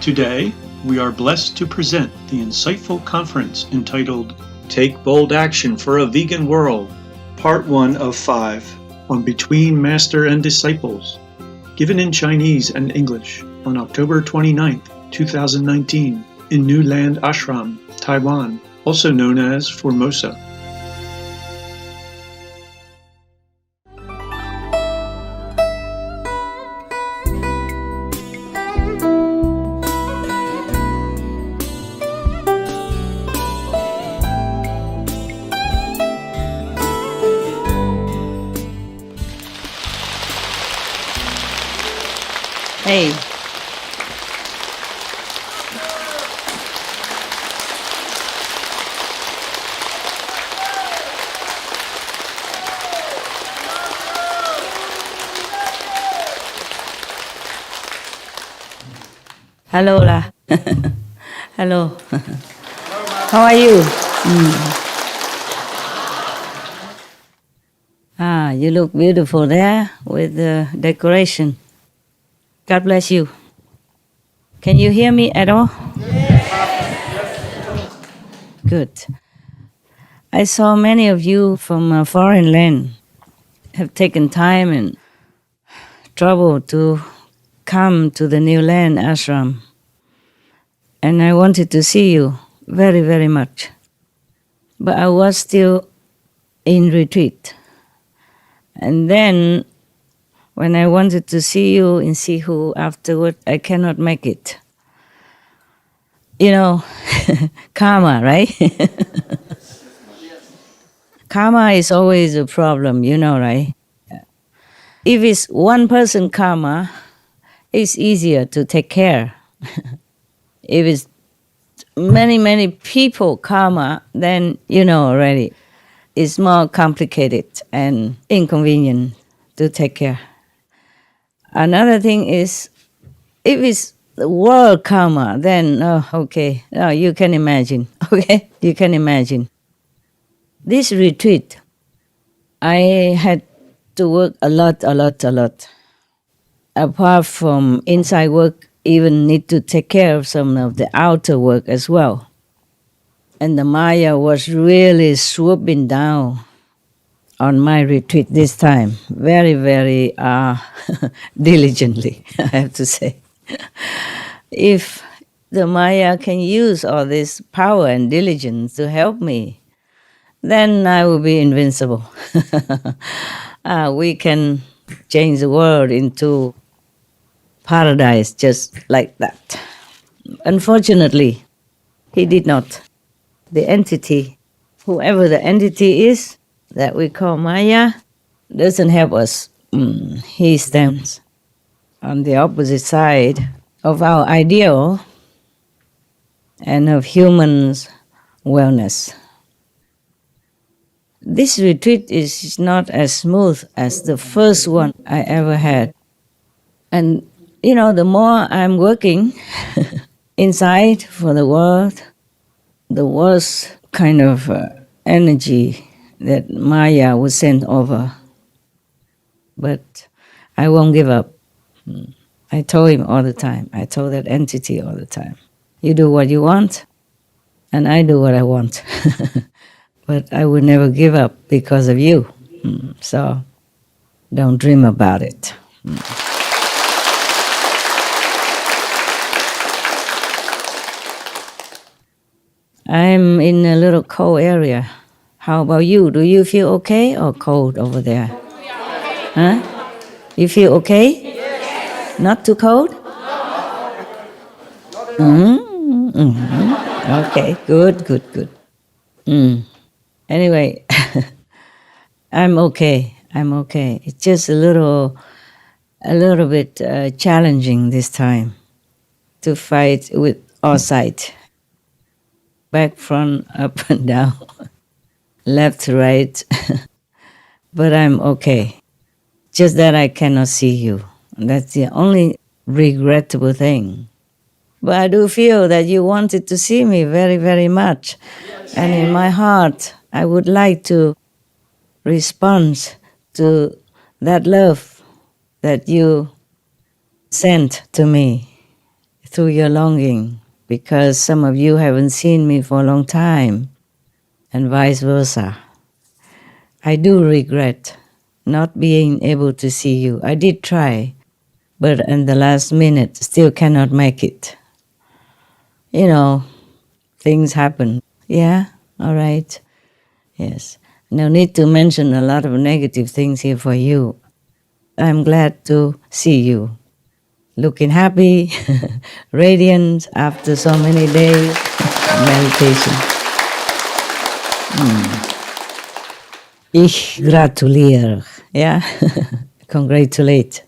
Today, we are blessed to present the insightful conference entitled Take Bold Action for a Vegan World, Part 1 of 5, on Between Master and Disciples, given in Chinese and English on October 29, 2019, in New Land Ashram, Taiwan, also known as Formosa. Hey. Hello lah. Hello. How are you? You look beautiful there with the decoration. God bless you. Can you hear me at all? Good. I saw many of you from a foreign land have taken time and trouble to come to the New Land Ashram. And I wanted to see you very, very much. But I was still in retreat. And then when I wanted to see you in Sihu afterward, I cannot make it. You know, karma, right? Karma is always a problem, you know, right? If it's one person karma, it's easier to take care. If it's many, many people karma, then you know already, it's more complicated and inconvenient to take care. Another thing is, if it's the world karma, then, you can imagine, okay? You can imagine. This retreat, I had to work a lot. Apart from inside work, even need to take care of some of the outer work as well. And the Maya was really swooping down on my retreat this time, very, very diligently, I have to say. If the Maya can use all this power and diligence to help me, then I will be invincible. We can change the world into paradise just like that. Unfortunately, he did not. The entity, whoever the entity is, that we call Maya, doesn't help us. He stands on the opposite side of our ideal and of humans' wellness. This retreat is not as smooth as the first one I ever had. And, you know, the more I'm working inside for the world, the worse kind of energy that Maya would send over. But I won't give up. I told him all the time. I told that entity all the time. You do what you want, and I do what I want. But I would never give up because of you. So don't dream about it. I'm in a little cold area. How about you? Do you feel okay or cold over there? Huh? You feel okay? Yes. Not too cold? Okay, good. Anyway, I'm okay. It's just a little bit challenging this time to fight with all sides. Back, front, up and down. Left, right, but I'm okay. Just that I cannot see you. That's the only regrettable thing. But I do feel that you wanted to see me very, very much. And in my heart, I would like to respond to that love that you sent to me. through your longing, because some of you haven't seen me for a long time, and vice versa. I do regret not being able to see you. I did try, but in the last minute, still cannot make it. You know, things happen. Yeah? All right. Yes. No need to mention a lot of negative things here for you. I'm glad to see you. Looking happy, radiant after so many days of meditation. Ich gratuliere. Yeah? Congratulate.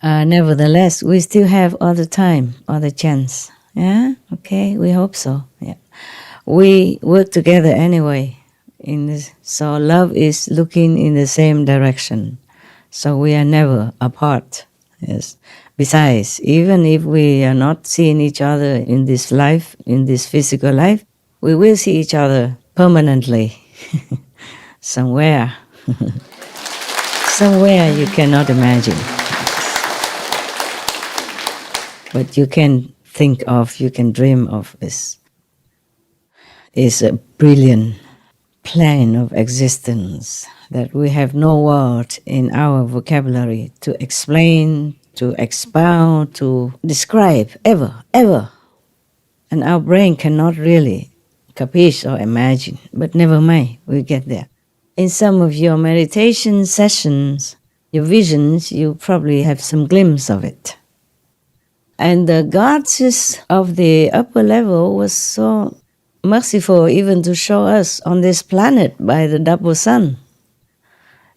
Nevertheless, we still have all the time, all the chance. Yeah? Okay, we hope so. Yeah. We work together anyway. So love is looking in the same direction. So we are never apart. Yes. Besides, even if we are not seeing each other in this life, in this physical life, we will see each other permanently. Somewhere. Somewhere you cannot imagine. But you can think of, you can dream of this. It's a brilliant plan of existence that we have no word in our vocabulary to explain, to expound, to describe, ever. And our brain cannot really capiche or imagine, but never mind, we'll get there. In some of your meditation sessions, your visions, you probably have some glimpse of it. And the gods of the upper level was so merciful even to show us on this planet by the double sun.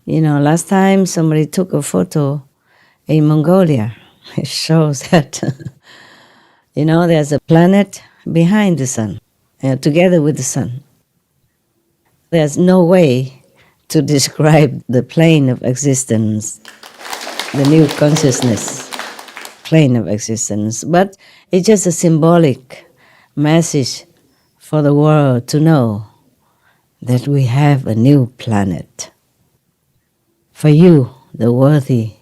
You know, last time somebody took a photo in Mongolia. It shows that, you know, there's a planet behind the sun, together with the sun. There's no way to describe the plane of existence, the new consciousness plane of existence, but it's just a symbolic message for the world to know that we have a new planet. For you, the worthy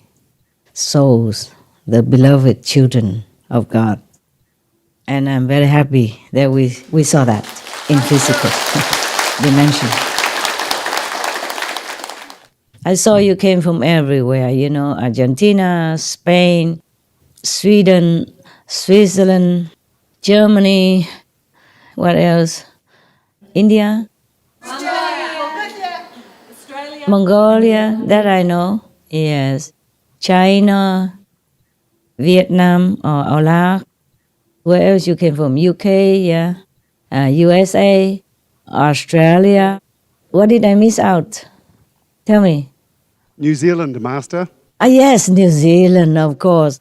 souls, the beloved children of God. And I'm very happy that we saw that in physical dimension. I saw you came from everywhere, you know, Argentina, Spain, Sweden, Switzerland, Germany, what else? India? Mongolia, that I know, yes. China, Vietnam, or Laos. Where else you came from? UK, yeah. USA, Australia. What did I miss out? Tell me. New Zealand, Master. Yes, New Zealand, of course.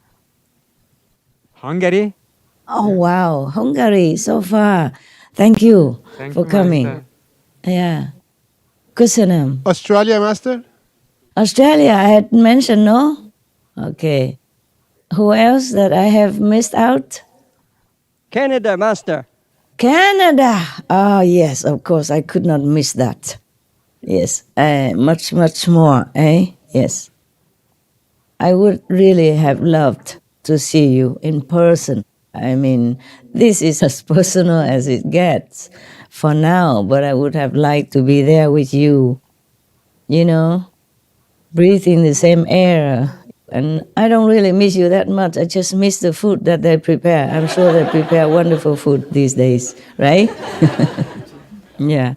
Hungary. Oh, wow. Hungary, so far. Thank you for coming. Master. Yeah. Köszönöm. Australia, Master. Australia, I had mentioned, no? Okay. Who else that I have missed out? Canada, Master. Canada. Oh, yes, of course. I could not miss that. Yes. Much more, eh? Yes. I would really have loved to see you in person. I mean, this is as personal as it gets for now, but I would have liked to be there with you, you know, breathing the same air. And I don't really miss you that much. I just miss the food that they prepare. I'm sure they prepare wonderful food these days, right? Yeah.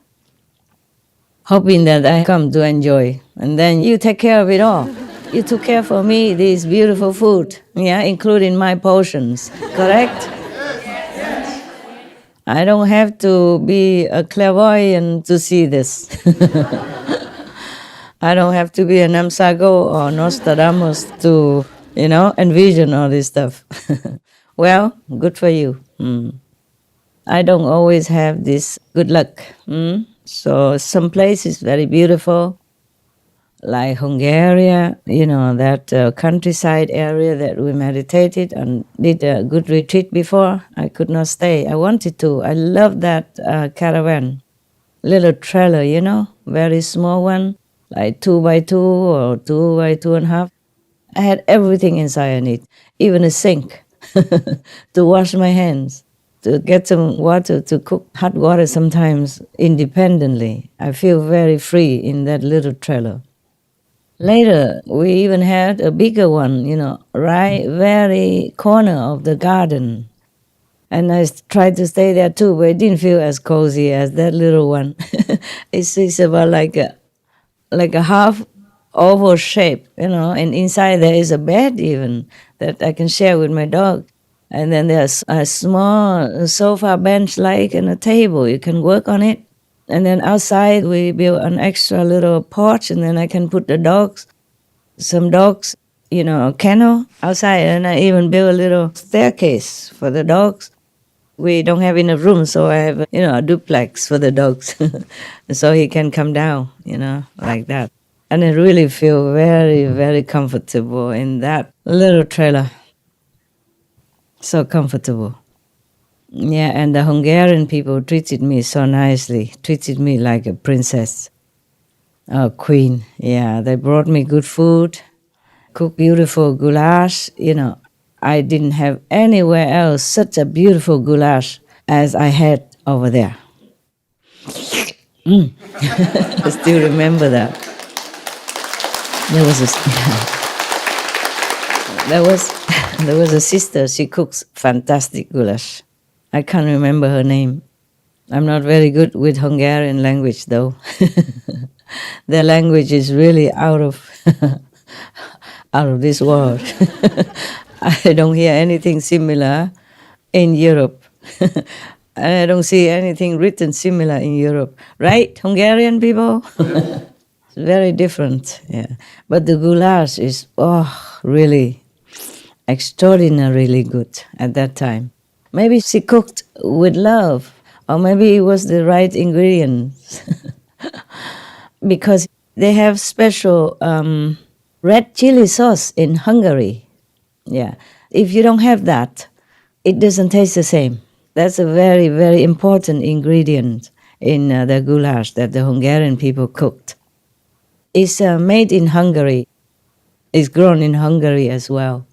Hoping that I come to enjoy. And then you take care of it all. You took care for me, this beautiful food, yeah, including my portions, correct? I don't have to be a clairvoyant to see this. I don't have to be an Namsago or Nostradamus to, you know, envision all this stuff. Well, good for you. I don't always have this good luck. So some place is very beautiful, like Hungary, you know, that countryside area that we meditated and did a good retreat before. I could not stay. I wanted to. I love that caravan. Little trailer, you know, very small one, like 2x2 or 2x2.5. I had everything inside in it, even a sink. to wash my hands, to get some water, to cook hot water sometimes independently. I feel very free in that little trailer. Later, we even had a bigger one, right very corner of the garden. And I tried to stay there too, but it didn't feel as cozy as that little one. It's about like a half oval shape, and inside there is a bed even that I can share with my dog. And then there's a small sofa bench-like and a table. You can work on it. And then outside we built an extra little porch, and then I can put some dogs, a kennel outside. And I even built a little staircase for the dogs. We don't have enough room, so I have, a duplex for the dogs. So he can come down, like that. And I really feel very, very comfortable in that little trailer. So comfortable. Yeah, and the Hungarian people treated me so nicely, treated me like a princess, a queen. Yeah, they brought me good food, cooked beautiful goulash. I didn't have anywhere else such a beautiful goulash as I had over there. I still remember that. There was a sister, she cooks fantastic goulash. I can't remember her name. I'm not very good with Hungarian language though. Their language is really out of this world. I don't hear anything similar in Europe. I don't see anything written similar in Europe. Right, Hungarian people? It's very different, yeah. But the goulash is, really extraordinarily good at that time. Maybe she cooked with love, or maybe it was the right ingredients. Because they have special red chili sauce in Hungary. Yeah, if you don't have that, it doesn't taste the same. That's a very, very important ingredient in the goulash that the Hungarian people cooked. It's made in Hungary. It's grown in Hungary as well.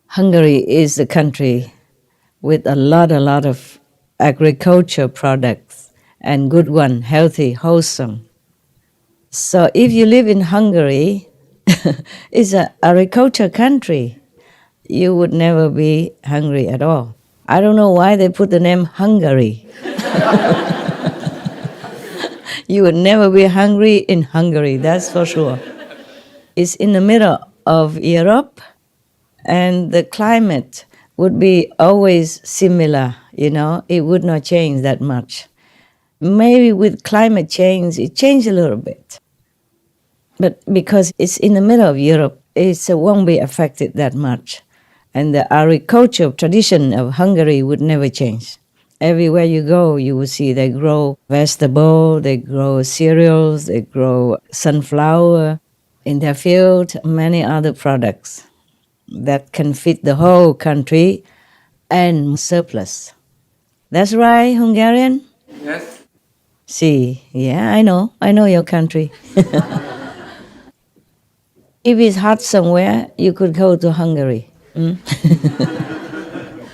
Hungary is a country with a lot of agriculture products, and good one, healthy, wholesome. So if you live in Hungary, it's an agriculture country. You would never be hungry at all. I don't know why they put the name Hungary. You would never be hungry in Hungary, that's for sure. It's in the middle of Europe, and the climate would be always similar, it would not change that much. Maybe with climate change, it changed a little bit. But because it's in the middle of Europe, it won't be affected that much. And the agriculture tradition of Hungary would never change. Everywhere you go, you will see they grow vegetables, they grow cereals, they grow sunflower in their field, many other products that can fit the whole country and surplus. That's right, Hungarian? Yes. See, yeah, I know your country. If it's hot somewhere, you could go to Hungary.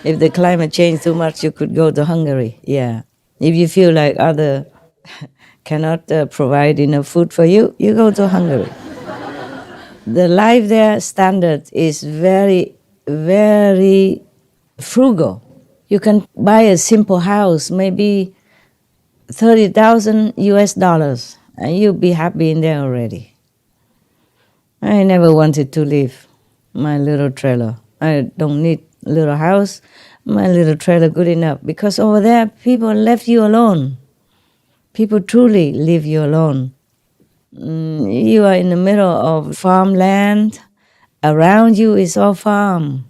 If the climate changed too much, you could go to Hungary, yeah. If you feel like other cannot provide enough food for you, you go to Hungary. The life there standard is very, very frugal. You can buy a simple house, maybe $30,000 US, and you'll be happy in there already. I never wanted to leave my little trailer. I don't need a little house, my little trailer good enough, because over there people left you alone. People truly leave you alone. You are in the middle of farmland. Around you is all farm.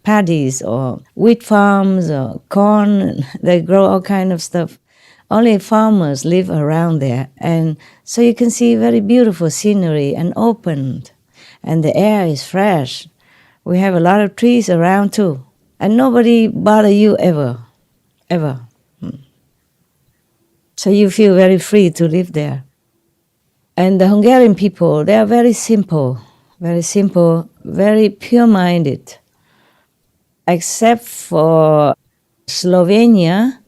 Paddies or wheat farms or corn. They grow all kind of stuff. Only farmers live around there. And so you can see very beautiful scenery and open. And the air is fresh. We have a lot of trees around too. And nobody bother you ever. So you feel very free to live there. And the Hungarian people, they are very simple. very simple, very pure-minded. Except for Slovenia,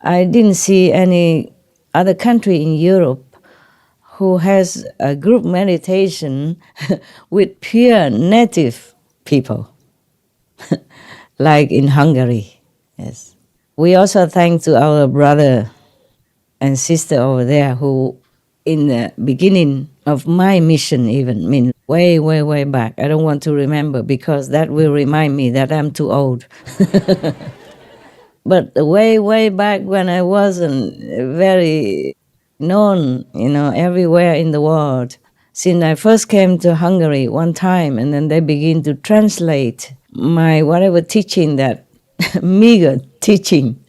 I didn't see any other country in Europe who has a group meditation with pure native people, like in Hungary. Yes. We also thank to our brother and sister over there who, in the beginning of my mission even, I mean, way, way, way back, I don't want to remember because that will remind me that I'm too old. But way, way back when I wasn't very known, everywhere in the world, since I first came to Hungary one time, and then they begin to translate my whatever teaching, that meager teaching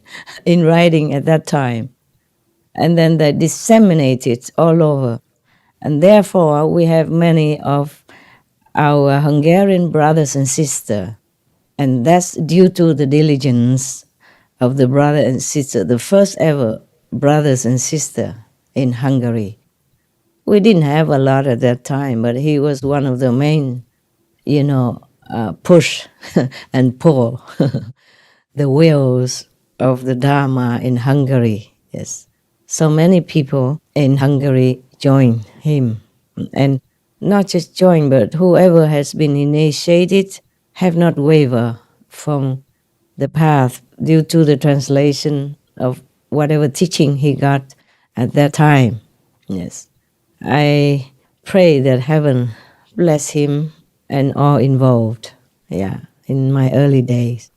in writing at that time. And then they disseminate it all over. And therefore, we have many of our Hungarian brothers and sisters. And that's due to the diligence of the brother and sister, the first ever brothers and sister in Hungary. We didn't have a lot at that time, but he was one of the main, push and pull the wheels of the Dharma in Hungary. Yes. So many people in Hungary joined him. And not just join, but whoever has been initiated have not wavered from the path due to the translation of whatever teaching he got at that time. Yes. I pray that heaven bless him and all involved, in my early days.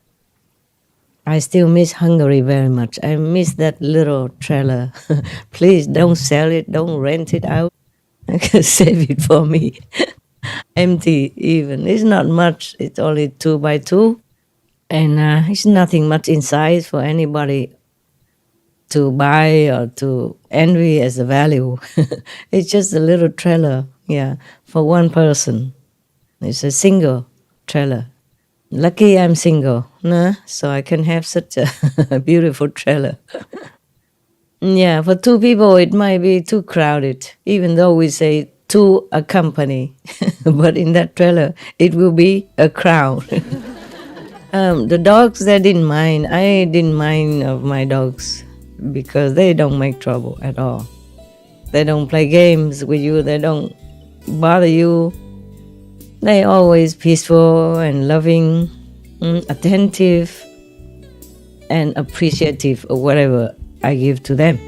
I still miss Hungary very much. I miss that little trailer. Please don't sell it, don't rent it out. Save it for me. Empty even. It's not much. It's only 2x2. And it's nothing much inside for anybody to buy or to envy as a value. It's just a little trailer, for one person. It's a single trailer. Lucky I'm single, so I can have such a beautiful trailer. For two people it might be too crowded, even though we say two accompany. But in that trailer it will be a crowd. The dogs, they didn't mind. I didn't mind of my dogs because they don't make trouble at all. They don't play games with you. They don't bother you. They always peaceful and loving, attentive, and appreciative of whatever I give to them.